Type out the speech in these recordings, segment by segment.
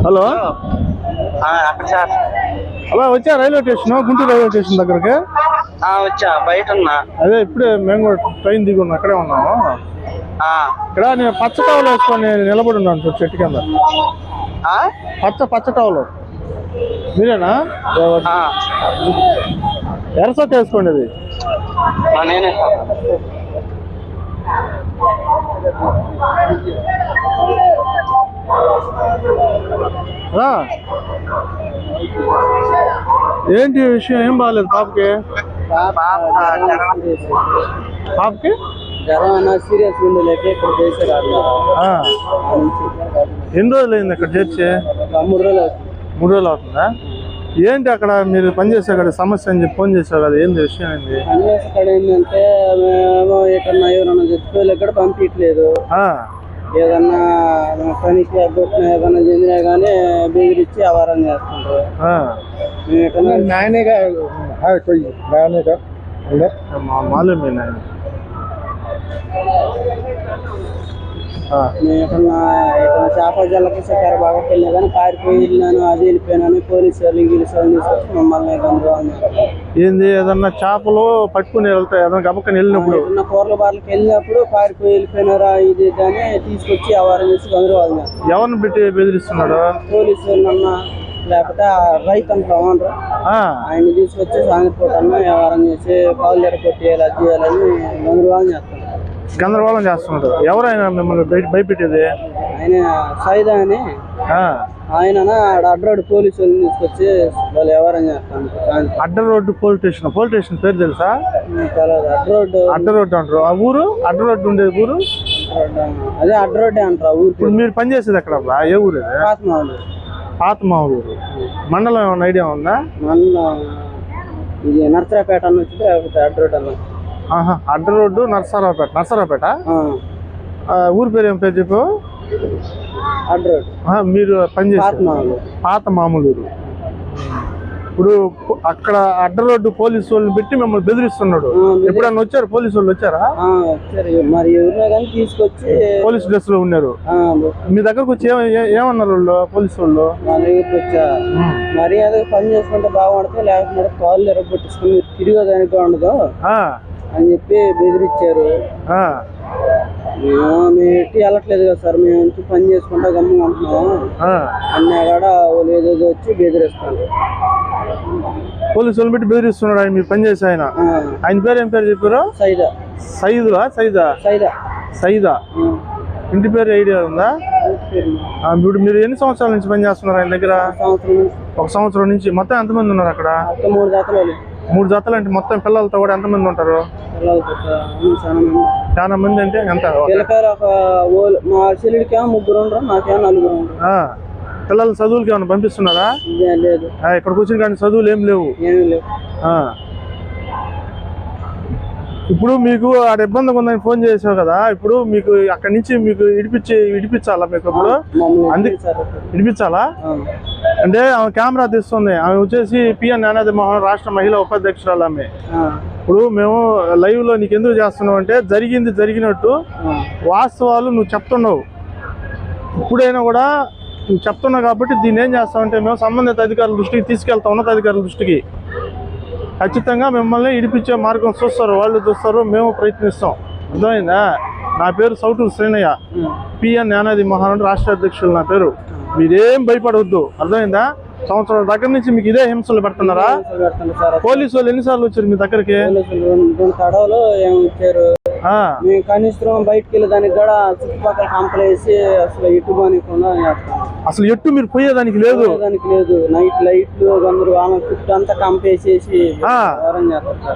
Hello అలా వచ్చా railway station, Guntur railway station దగ్గరకి వచ్చా, బయట ఉన్నా. అదే ఇప్పుడే మేము కూడా ట్రైన్ దిగి ఉన్నా, అక్కడే ఉన్నాము. ఇక్కడ నేను పచ్చ టవల్ వేసుకొని నిలబడి ఉన్నాను చెట్టు కింద. పచ్చ టవల్ మీరేనా? ఎరసొక్క వేసుకోండి. అది నేనే. ఏంటి విషయం? ఏం బాగాలేదు పాపకి? సీరియస్ ఎన్ని రోజులు అయింది ఇక్కడ చేర్చి? 3 రోజులు అవుతుందా? ఏంటి అక్కడ మీరు పనిచేసే అక్కడ సమస్య అని చెప్పి ఫోన్ చేసావు కదా, ఏంది విషయం? ఏంది అక్కడ ఏంటంటే మేము ఎక్కడన్నా ఎవరన్నా చచ్చిపోయి ఇక్కడ పంపించట్లేదు. ఏదన్నా పనికి అభ్యర్థన ఏదన్నా చెందినా కానీ బెదిరించి ఆవారం చేస్తుంటారు. మేము ఎక్కడన్నా చేపల జల్లకి సకార బాగా వెళ్ళినా కానీ పారిపోయి వెళ్ళినాను, అది వెళ్ళిపోయినాను. పోలీసు వాళ్ళు ఇంగ్లీష్ వాళ్ళు తీసుకొచ్చి మమ్మల్ని ఏంది ఏదన్నా చేపలు పట్టుకుని వెళ్తాయి, ఏదన్నా గబక్కని వెళ్ళినప్పుడు కూరల బార్లకి వెళ్ళినప్పుడు పారిపోయి వెళ్ళిపోయినారా ఇది అని తీసుకొచ్చి ఆవారం చేసి గందరవాళ్ళు. ఎవరిని పెట్టి బెదిరిస్తున్నాడు? పోలీసు వాళ్ళన్నా లేకపోతే రైతు అంటారు, ఆయన తీసుకొచ్చి సాయంత్రం అన్న వ్యవహారం చేసి కాళ్ళు ఎరగొట్టేయాలి, అది చేయాలని గందరగోళం చేస్తున్నాడు. ఎవరైనా మిమ్మల్ని భయపెట్టేది? ఆయన సైదా అని ఆయన అడ్రోడ్ పోలీసు వాళ్ళని తీసుకొచ్చి వాళ్ళు వ్యవహారం చేస్తాను. అడ్డరోడ్డు పోలీస్ స్టేషన్ పేరు తెలుసా? అడ్డరోడ్డు అంటారు. ఆ ఊరు అడ్డరోడ్డు ఉండేది ఊరు అదే అడ్రోడ్డే అంటారు. ఊరు ఇప్పుడు మీరు పనిచేసేది ఎక్కడ? ఏ ఊరు? పాత మామూలు. మండలం ఏమన్నా ఐడియా ఉందా? మండలం ఇది నర్సరావుపేట అని వచ్చింది, అడ్రోడ్ అన్న. అడ్డరోడ్డు నర్సరావుపేట. ఊరి పేరు ఏం పేరు చెప్పు? అడ్రోడ్. మీరు పనిచేసే పాత మామూలు. ఇప్పుడు అక్కడ అడ్డరోడ్డు పోలీసు వాళ్ళని పెట్టి మిమ్మల్ని బెదిరిస్తున్నాడు. ఎప్పుడన్నా వచ్చారు పోలీసు వాళ్ళు? వచ్చారా? మరి ఎవరినా కానీ తీసుకొచ్చి పోలీస్ డ్రెస్ లో ఉన్నారు. మీ దగ్గరకు వచ్చి ఏమన్నారు వాళ్ళు పోలీసు వాళ్ళు? మా దగ్గరకు వచ్చా మరి అదే పని చేసుకుంటే బాగుంటుంది, లేకపోతే కాళ్ళు ఎరగొట్టించుకుని తిరిగేదానికి ఉండదు అని చెప్పి బెదిరించారు. మేము ఎట్టి వెళ్ళట్లేదు కదా సార్, మేము ఎంత పని చేసుకుంటా గమ్ముగా ఉంటున్నాము అన్నా కూడా వాళ్ళు ఏదేదో వచ్చి బెదిరిస్తాను. పోలీసు వాళ్ళు పెట్టి బెదిరిస్తున్నాడు ఆయన, మీరు పనిచేసే ఆయన. ఆయన పేరు ఏం పేరు చెప్పారు? సైదా. ఇంటి పేరు ఐడియా ఉందా? ఇప్పుడు మీరు ఎన్ని సంవత్సరాల నుంచి పని చేస్తున్నారు ఆయన దగ్గర? 1 సంవత్సరం నుంచి. మొత్తం ఎంతమంది ఉన్నారు అక్కడ? 3 జతలు అంటే మొత్తం పిల్లలతో కూడా ఎంతమంది ఉంటారు? చాలా మంది. అంటే ఎంత? మా చెల్లిడికి 3 ఉండరు, నాకేమో 4 ఉండరు. పిల్లలు చదువులకి ఏమైనా పంపిస్తున్నారా? లేదు. ఇక్కడికి వచ్చిన కానీ చదువులు ఏం లేవు. ఇప్పుడు మీకు ఆడ ఇబ్బందిగా ఉందని ఫోన్ చేసావు కదా, ఇప్పుడు మీకు అక్కడి నుంచి మీకు ఇడిపించాలా? మీకు ఇప్పుడు ఇడిపించాలా అంటే ఆమె కెమెరా తీస్తుంది. ఆమె వచ్చేసి పిఎన్ జ్ఞానాది మోహన్ రాష్ట్ర మహిళా ఉపాధ్యక్షురాలు ఆమె. ఇప్పుడు మేము లైవ్ లో నీకు ఎందుకు చేస్తున్నావు అంటే జరిగినట్టు వాస్తవాలు నువ్వు చెప్తున్నావు. ఇప్పుడైనా కూడా నువ్వు చెప్తున్నావు కాబట్టి దీన్ని ఏం చేస్తామంటే మేము సంబంధిత అధికారుల దృష్టికి తీసుకెళ్తాం, ఉన్నతాధికారుల దృష్టికి. ఖచ్చితంగా మిమ్మల్ని ఇడిపించే మార్గం చూస్తారు, వాళ్ళు చూస్తారు, మేము ప్రయత్నిస్తాం. అర్థమైందా? నా పేరు సౌటూరు శ్రీనయ్య, పిఎన్ జ్ఞానాది మోహన్ రాష్ట్ర అధ్యక్షులు నా పేరు. మీరేం భయపడవద్దు, అర్థమైందా? సంవత్సరాల దగ్గర నుంచి మీకు ఇదే హింసలు పెడుతున్నారా? పోలీసు వాళ్ళు ఎన్నిసార్లు వచ్చారు మీ దగ్గరికి? కనీసం బయటకు వెళ్ళేదానికి కూడా చుట్టుపక్కల కంపలేసి అసలు ఎటు పోనీకుండా అసలు ఎట్టు మీరు పోయేదానికి లేదు. నైట్ లైట్లు అందరూ చుట్టూ అంతా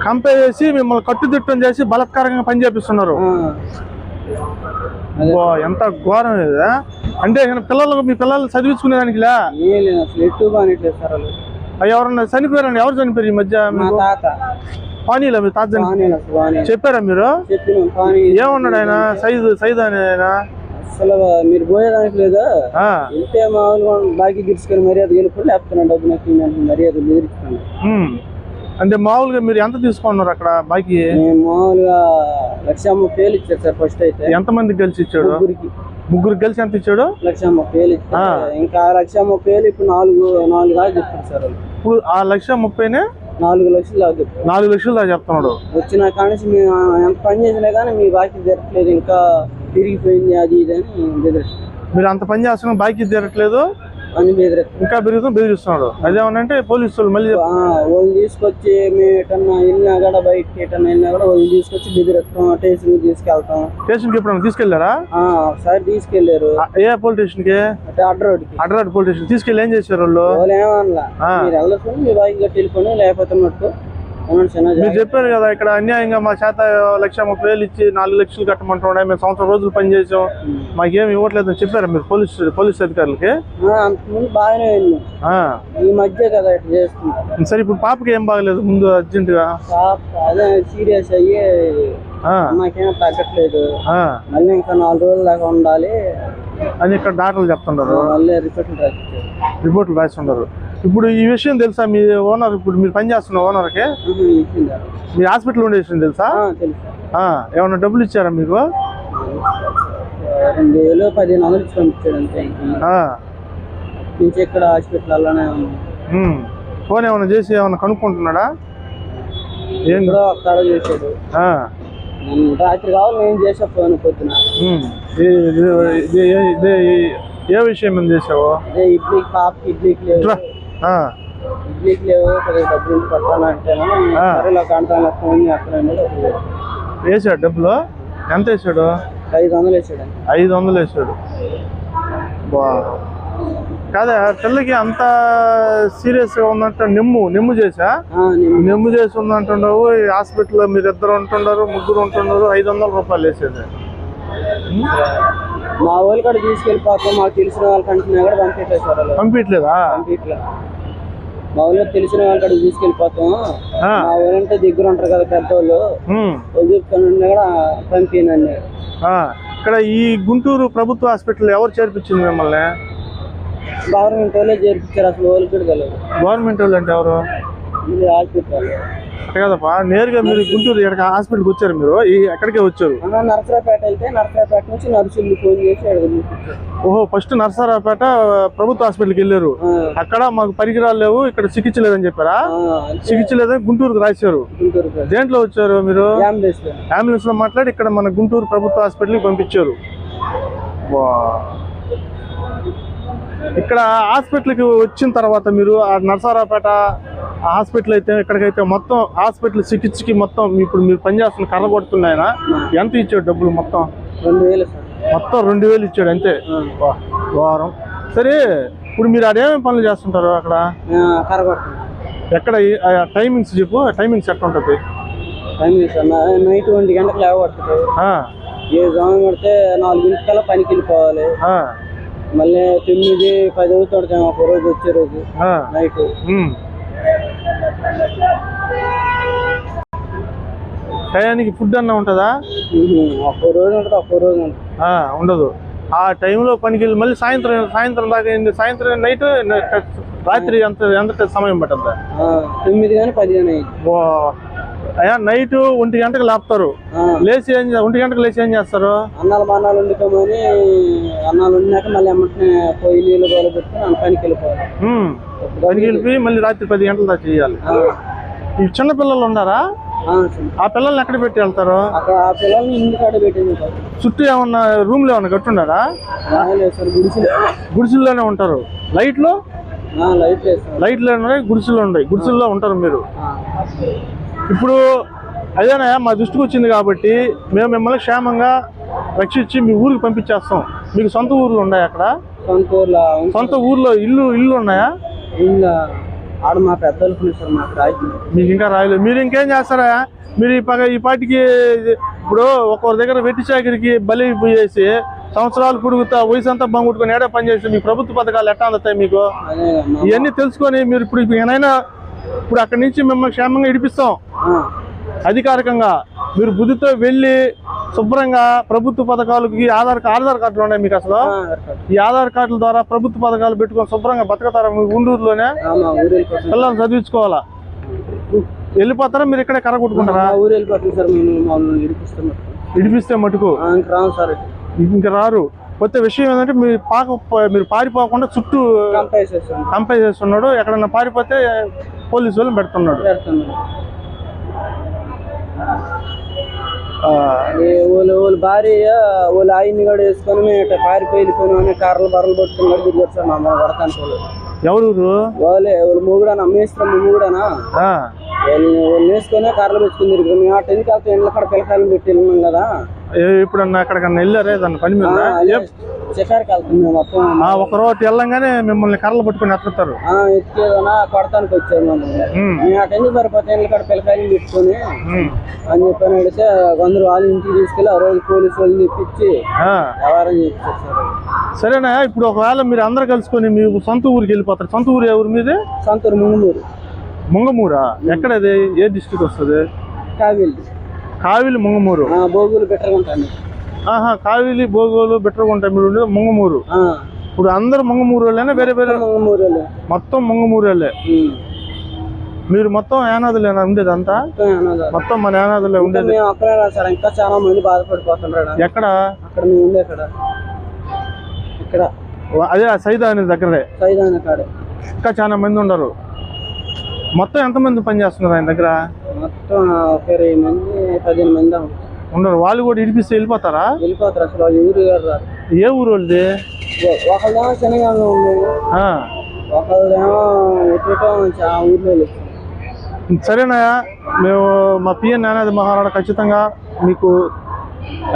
కంపేసేసి మిమ్మల్ని కట్టుదిట్టం చేసి బలత్కారంగా పని చేపిస్తున్నారు. ఎంత ఘోరం లేదా? అంటే మీ పిల్లలు చదివించుకునేదానికి అసలు ఎటు బానిట్లేదు సార్. ఎవరన్నా చనిపోయారండి? ఎవరు చనిపోయారు ఈ మధ్య? పానీలా మీ తాత చెప్పారా మీరు? ఏమన్నాడు ఆయన? సైద్ అని ఆయన అసలు మీరు పోయేదానికి లేదా ఇంతే మామూలుగా బాకీ గిరుచుకొని మర్యాద గెలుపుకుంటే లేపుతున్నాను, డబ్బు నాకు మర్యాద బెదిరిస్తున్నాను. అంటే మామూలుగా మీరు ఎంత తీసుకున్నారు అక్కడ బాకీ? మామూలుగా 1,30,000 ఇచ్చారు సార్ ఫస్ట్ అయితే. ఎంతమందికి కలిసి ఇచ్చాడు? ముగ్గురికి కలిసి ఎంత ఇచ్చాడు? 1,30,000 ఇచ్చాడు. ఇంకా 1,30,000 ఇప్పుడు 4 దాకా చెప్తారు సార్. ఇప్పుడు ఆ 1,30,000 4 లక్షలు దాకా చెప్తారు. 4 లక్షలు దాకా చెప్తున్నాడు. వచ్చిన కానీ మేము ఎంత పని చేసినా కానీ మీ బాకీ జరగట్లేదు, ఇంకా తిరిగిపోయింది అది ఇది అని బెదిరిస్తారు. మీరు అంత పని చేస్తున్నా బాకీ తీరట్లేదు అని బెదిరిస్తారు. ఇంకా బెదిరిస్తున్నాడు. అదేమనంటే పోలీసులు మళ్ళీ వాళ్ళు తీసుకొచ్చి మేము ఎటన్నా వెళ్ళినా కూడా బయటకి ఎటన్నా వెళ్ళినా కూడా వాళ్ళు తీసుకొచ్చి బెదిరిస్తాం, స్టేషన్ తీసుకెళ్తాం. స్టేషన్ కి ఎప్పుడన్నా తీసుకెళ్లారా? ఒకసారి తీసుకెళ్లారు. ఏ పోలీస్ స్టేషన్ కి? అడ్రోడ్ పోలీస్ స్టేషన్ తీసుకెళ్ళి ఏం చేశారు వాళ్ళు? ఏమన్నా మీరు వెళ్ళకుండా మీ బాకీ కట్టి వెళ్ళిపోయి లేకపోతే మట్టు మీరు చెప్పారు కదా ఇక్కడ అన్యాయంగా మా చేత 1,30,000 ఇచ్చి 4 లక్షలు కట్టమంటున్నా, మేము సంవత్సరం రోజులు పనిచేసాం, మాకేం ఇవ్వట్లేదని చెప్పారు మీరు పోలీస్ అధికారులకి? అంతకుముందు బాగానే ఈ మధ్య కదా ఇట్లా చేస్తుంది. సరే ఇప్పుడు పాపకి ఏం బాగలేదు ముందు అర్జెంట్ గా? అదే సీరియస్ అయ్యి నాకేం తగ్గట్లేదు, మళ్ళీ ఇంకా 4 రోజుల దాకా ఉండాలి అని ఇక్కడ డాక్టర్లు చెప్తుంటారు. మళ్ళీ రిపోర్ట్లు రాస్తుంటారు. ఇప్పుడు ఈ విషయం తెలుసా మీ ఓనర్? ఇప్పుడు మీరు పని చేస్తున్న ఓనర్కి మీ హాస్పిటల్ ఉండే విషయం తెలుసా? ఏమన్నా డబ్బులు ఇచ్చారా మీకు? 2,000 1,500 ఇచ్చి పంపించాడు అంతే. నుంచి ఇక్కడ హాస్పిటల్లోనే ఫోన్ ఏమన్నా చేసి ఏమన్నా కనుక్కుంటున్నాడా? ఏం అక్కడ చేశాడు. రాత్రి కావాలి నేను చేసా ఫోన్ పొద్దున. ఏ విషయం ఏం చేసావు? ఇడ్లీ పాపకి ఇడ్లీకి లేవు, ఇడ్లీకి లేవు, కొద్దిగా డబ్బులు పట్టాలంటేనా సరేలా కాంటాను ఫోన్ చేస్తాను. వేసాడు డబ్బులు? ఎంత వేసాడు? 500 వేసాడు. 500 వేసాడు. కాదా పిల్లకి అంత సీరియస్ గా ఉందంట? నిమ్ము చేసా? నిమ్ము చేసి ఉందంటున్నావు. హాస్పిటల్లో మీరు 2 ఉంటున్నారు, 3 ఉంటున్నారు, 500 రూపాయలు వేసేది. మా వాళ్ళు కూడా తీసుకెళ్ళిపోతాం, మాకు తెలిసిన వాళ్ళకి అంటున్నా కూడా పంపించలేదు సార్. పంపించలేదా? మా ఊళ్ళో తెలిసిన వాళ్ళ కాడికి తీసుకెళ్ళిపోతాం, మా ఊరంటే దగ్గర ఉంటారు కదా పెద్దవాళ్ళు, వాళ్ళు చెప్తానన్నా కూడా పంపినండి. ఇక్కడ ఈ గుంటూరు ప్రభుత్వ హాస్పిటల్ ఎవరు చేర్పించింది మిమ్మల్ని? గవర్నమెంట్ వాళ్ళే చేర్పించారు. అసలు వాళ్ళు కూడా తెలియదు. గవర్నమెంట్ వాళ్ళు అంటే ఎవరు? హాస్పిటల్ కదపా, నేరుగా మీరు గుంటూరు హాస్పిటల్కి వచ్చారు? మీరు ఎక్కడికే వచ్చారు? నర్సరావుపేట వెళ్తే నర్సరావుపేట నుంచి నర్సులు ఫోన్ చేసి. ఓహో, ఫస్ట్ నర్సరావుపేట ప్రభుత్వ హాస్పిటల్కి వెళ్ళారు. అక్కడ మాకు పరికరాలు లేవు, ఇక్కడ చికిత్స లేదని చెప్పారా? చికిత్స లేదని గుంటూరుకు రాశారు. దేంట్లో వచ్చారు మీరు? అంబులెన్స్ లో మాట్లాడి ఇక్కడ మన గుంటూరు ప్రభుత్వ హాస్పిటల్కి పంపించారు. ఇక్కడ హాస్పిటల్కి వచ్చిన తర్వాత మీరు ఆ నర్సరావుపేట హాస్పిటల్ అయితే ఇక్కడికైతే మొత్తం హాస్పిటల్ చికిత్సకి మొత్తం ఇప్పుడు మీరు పనిచేస్తున్న కర్ర కొడుతున్నాయన ఎంత ఇచ్చాడు డబ్బులు? మొత్తం 2,000. మొత్తం 2,000 ఇచ్చాడు అంతే వారం. సరే ఇప్పుడు మీరు అదేమేమి పనులు చేస్తుంటారు అక్కడ? ఎక్కడ టైమింగ్స్ చెప్పు, టైమింగ్స్ ఎట్లా ఉంటుంది? నైట్ 1 గంటకు లేవబడుతుంది. ఏ జామ పడితే 4 గంటల పనికి వెళ్ళిపోవాలి. మళ్ళీ 9, 10 అవుతాడు ఒక రోజు వచ్చే రోజు నైట్. టయానికి ఫుడ్ అన్న ఉంటుందా? ఒక్కో రోజు ఉంటుంది, ఒక్కో రోజు ఉండదు. ఆ టైంలో పనికి వెళ్ళి మళ్ళీ సాయంత్రం దాకా, సాయంత్రం నైట్ రాత్రి ఎంత సమయం పట్టద్దా? 9 కానీ 10 కానీ. అయ్యా నైట్ 1 గంటకు లేపుతారు, లేచి 1 గంటకు లేచి ఏం చేస్తారు? అన్నాలు బాణాలు వండుకోమని, అన్నాలు వండినాక మళ్ళీ ఎమ్మటనే పోయి నీళ్ళు గోలు పెట్టుకుని పనికి వెళ్ళిపోవాలి. పనికి వెళ్ళిపోయి మళ్ళీ రాత్రి 10 గంటల దాకా చేయాలి. ఈ చిన్న పిల్లలు ఉన్నారా? ఆ పిల్లల్ని ఎక్కడ పెట్టి వెళ్తారు? ఆ పిల్లల్ని ఇంటి కాడ పెట్టింది. చుట్టూ ఏమన్నా రూమ్లో ఏమన్నా కట్టున్నారా? గుడిసెల్లోనే ఉంటారు. లైట్లు గుడిసెల్లో ఉన్నాయి, గుడిసెల్లో ఉంటారు మీరు. ఇప్పుడు అదేనా మా దృష్టికి వచ్చింది కాబట్టి మేము మిమ్మల్ని క్షేమంగా రక్షించి మీ ఊరికి పంపించేస్తాం. మీకు సొంత ఊర్లు ఉన్నాయా అక్కడ? సొంత ఊర్లో ఇల్లు ఉన్నాయా? ఆడ మా పెద్దలు మీకు ఇంకా రాయలేదు. మీరు ఇంకేం చేస్తారా? మీరు ఈ పాటికి ఇప్పుడు ఒకరి దగ్గర వెట్టి చాకిరికి బలి పోయేసి సంవత్సరాలు పురుగుతా వయసు అంతా బంగుట్టుకొని ఏడా పనిచేసి మీ ప్రభుత్వ పథకాలు ఎట్లా అందుతాయి మీకు? ఇవన్నీ తెలుసుకొని మీరు ఇప్పుడు ఏమైనా ఇప్పుడు అక్కడి నుంచి మిమ్మల్ని క్షేమంగా ఇడిపిస్తాం అధికారికంగా. మీరు బుద్ధితో వెళ్ళి శుభ్రంగా ప్రభుత్వ పథకాలకి ఆధార్ కార్డులు ఉన్నాయి మీకు. అసలు ఈ ఆధార్ కార్డుల ద్వారా ప్రభుత్వ పథకాలు పెట్టుకొని శుభ్రంగా బతకతారా? మీ గుంటూరులోనే పిల్లల్ని చదివించుకోవాలా? వెళ్ళిపోతారా మీరు ఇక్కడే కర్ర కొట్టుకుంటారా? ఊరు వెళ్ళిపోతుంది సార్. ఇడిపిస్తే మటుకు ఇంక రాము సార్ ఇంకా రారు. కొత్త విషయం ఏంటంటే మీరు పారిపోకుండా చుట్టూ కంపై చేస్తున్నాడు. ఎక్కడన్నా పారిపోతే పోలీసు వాళ్ళని పెడుతున్నాడు. వాళ్ళ భార్య వాళ్ళ ఆయన్ని కూడా వేసుకొని మేము పారిపోయి వెళ్ళిపోయినా కార్లు బర్రలు పట్టుకుని కూడా తిరిగారు సార్. మా పడతాను వాళ్ళు. ఎవరు వాళ్ళే వాళ్ళ మూగుడానా అమ్మేస్తాం మూగుడానా వాళ్ళు వేసుకొని కార్లు పెట్టుకుని తిరిగి మేము ఆ టెన్కి వెళ్తే ఇండ్ల కాడ పిల్లకాయలు పెట్టి వెళ్ళినాం కదా. ఎప్పుడన్నా ఎక్కడికన్నా వెళ్ళారే దాని పని మీద షికారుకి వెళ్తాం మేము మొత్తం. ఒక రోజు వెళ్ళంగానే మిమ్మల్ని కర్రలు పట్టుకుని ఎత్తుతారు. ఎత్తుకేదన్నా కొడతానికి వచ్చారు మేము ఆ టెన్కి సరిపోతే ఇండ్ల కాడ పిల్లకాయలు పెట్టుకొని అని చెప్పని అడిగితే అందరూ వాళ్ళ ఇంటికి తీసుకెళ్ళి ఆ రోజు పోలీసు వాళ్ళు తెప్పించి వ్యవహారం చేస్తారు. సరేనా, ఇప్పుడు ఒకవేళ మీరు అందరు కలుసుకొని మీ సొంత ఊరికి వెళ్ళిపోతారు. సొంత ఊరు ఎవరు మీది? సొంతూరు ముంగమూరు. ముంగమూరా? ఎక్కడది? ఏ డిస్ట్రిక్ట్ వస్తుంది? కావిలి ముంగమూరు. భోగులు బెటర్గుంటాను. కావిలి భోగులు బెటర్గుంటాయి. మీరు ఉండేది ముంగమూరు. ఇప్పుడు అందరు ముంగమూరు వాళ్ళేనా? వేరే వేరే ముంగమూరు మొత్తం ముంగమూరు వాళ్ళే. మీరు మొత్తం యానాదులేనా ఉండేది? అంతా మొత్తం మన యానాదులే ఉండేది. సార్ ఇంకా చాలా మంది బాధపడిపోతున్నారు. ఎక్కడ? అక్కడ మేము ఉండే ఇక్కడ అదే సైదాని దగ్గరే. సైదాని కాడే ఇంకా చాలా మంది ఉండరు. మొత్తం ఎంతమంది పని చేస్తున్నారు ఆయన దగ్గర? మొత్తం 20 మంది 15 మంది ఉండరు. వాళ్ళు కూడా ఇడిపిస్తే వెళ్ళిపోతారా? వెళ్ళిపోతారు. అసలు వాళ్ళు ఊరు గారు. ఏ ఊరు వాళ్ళది? ఒకళ్ళేమో శనగంగా ఉంది, ఒకళ్ళేమో ఆ ఊర్లో. సరేనా, మేము మా పిఎన్ యానాది మహారాణ ఖచ్చితంగా మీకు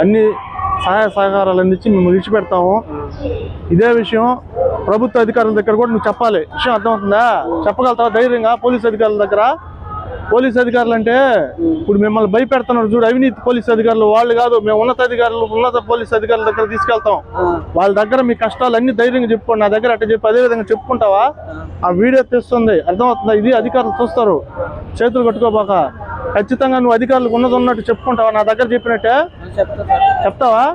అన్ని సహాయ సహకారాలు అందించి మేము విడిచిపెడతాము. ఇదే విషయం ప్రభుత్వ అధికారుల దగ్గర కూడా నువ్వు చెప్పాలి. విషయం అర్థమవుతుందా? చెప్పగలుగుతావా ధైర్యంగా? పోలీసు అధికారుల దగ్గర. పోలీసు అధికారులు అంటే ఇప్పుడు మిమ్మల్ని భయపెడుతున్నారు చూడు, అవినీతి పోలీసు అధికారులు వాళ్ళు కాదు. మేము ఉన్నత పోలీసు అధికారుల దగ్గర తీసుకెళ్తాం. వాళ్ళ దగ్గర మీ కష్టాలు అన్ని ధైర్యంగా చెప్పుకోండి. నా దగ్గర అట్లా చెప్పి అదే విధంగా చెప్పుకుంటావా? ఆ వీడియో తెస్తుంది, అర్థమవుతుందా? ఇది అధికారులు చూస్తారు. చేతులు కట్టుకోబాక. ఖచ్చితంగా నువ్వు అధికారులకు ఉన్నట్టు చెప్పుకుంటావా? నా దగ్గర చెప్పినట్టే చెప్తావా?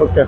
ఓకే.